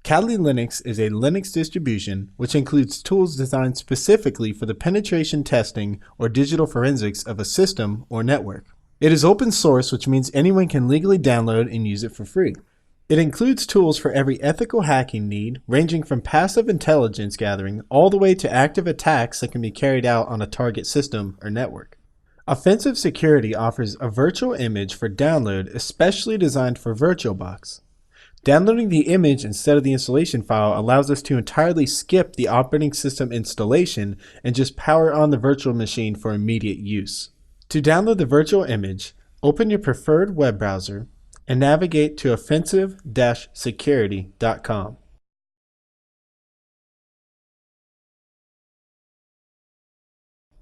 Kali Linux is a Linux distribution which includes tools designed specifically for the penetration testing or digital forensics of a system or network. It is open source, which means anyone can legally download and use it for free. It includes tools for every ethical hacking need, ranging from passive intelligence gathering all the way to active attacks that can be carried out on a target system or network. Offensive Security offers a virtual image for download especially designed for VirtualBox. Downloading the image instead of the installation file allows us to entirely skip the operating system installation and just power on the virtual machine for immediate use. To download the virtual image, open your preferred web browser and navigate to offensive-security.com.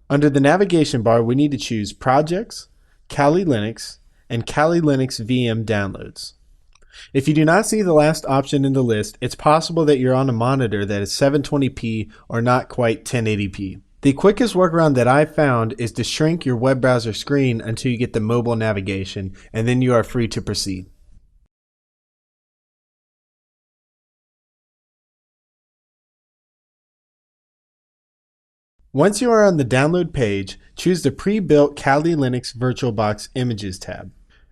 Under the navigation bar, we need to choose Projects, Kali Linux, and Kali Linux VM Downloads. If you do not see the last option in the list, it's possible that you're on a monitor that is 720p or not quite 1080p. The quickest workaround that I've found is to shrink your web browser screen until you get the mobile navigation, and then you are free to proceed. Once you are on the download page, choose the pre-built Kali Linux VirtualBox Images tab.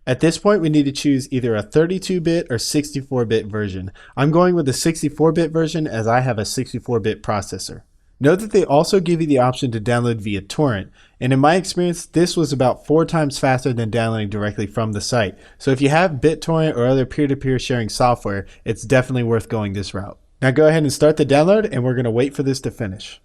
At this point, we need to choose either a 32-bit or 64-bit version. I'm going with the 64-bit version as I have a 64-bit processor. Note that they also give you the option to download via torrent, and in my experience, this was about 4 times faster than downloading directly from the site. So if you have BitTorrent or other peer-to-peer sharing software, it's definitely worth going this route. Now go ahead and start the download, and we're going to wait for this to finish.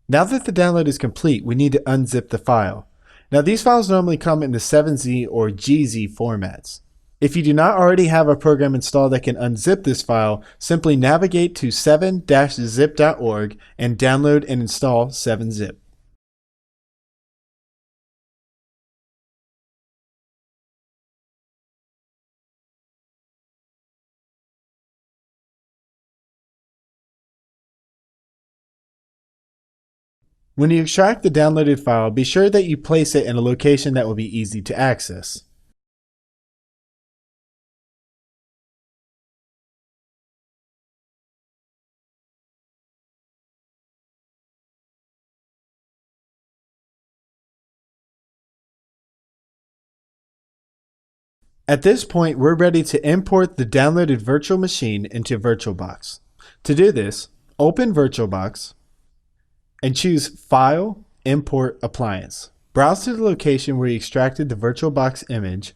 Now that the download is complete, we need to unzip the file. Now these files normally come in the 7Z or GZ formats. If you do not already have a program installed that can unzip this file, simply navigate to 7-zip.org and download and install 7-zip. When you extract the downloaded file, be sure that you place it in a location that will be easy to access. At this point, we're ready to import the downloaded virtual machine into VirtualBox. To do this, open VirtualBox and choose File, Import Appliance. Browse to the location where you extracted the VirtualBox image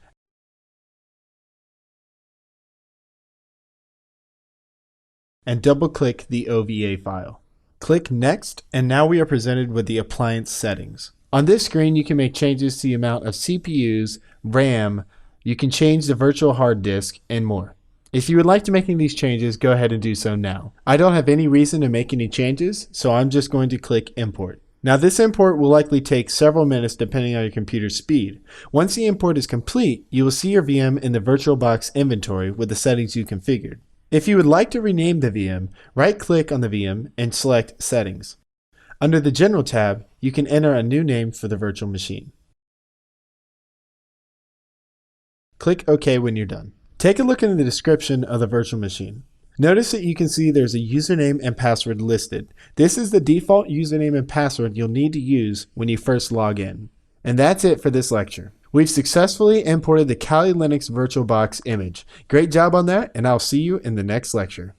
and double-click the OVA file. Click Next, and now we are presented with the appliance settings. On this screen, you can make changes to the amount of CPUs, RAM, you can change the virtual hard disk, and more. If you would like to make these changes, go ahead and do so now. I don't have any reason to make any changes, so I'm just going to click Import. Now this import will likely take several minutes depending on your computer's speed. Once the import is complete, you will see your VM in the VirtualBox inventory with the settings you configured. If you would like to rename the VM, right-click on the VM and select Settings. Under the General tab, you can enter a new name for the virtual machine. Click OK when you're done. Take a look in the description of the virtual machine. Notice that you can see there's a username and password listed. This is the default username and password you'll need to use when you first log in. And that's it for this lecture. We've successfully imported the Kali Linux VirtualBox image. Great job on that, and I'll see you in the next lecture.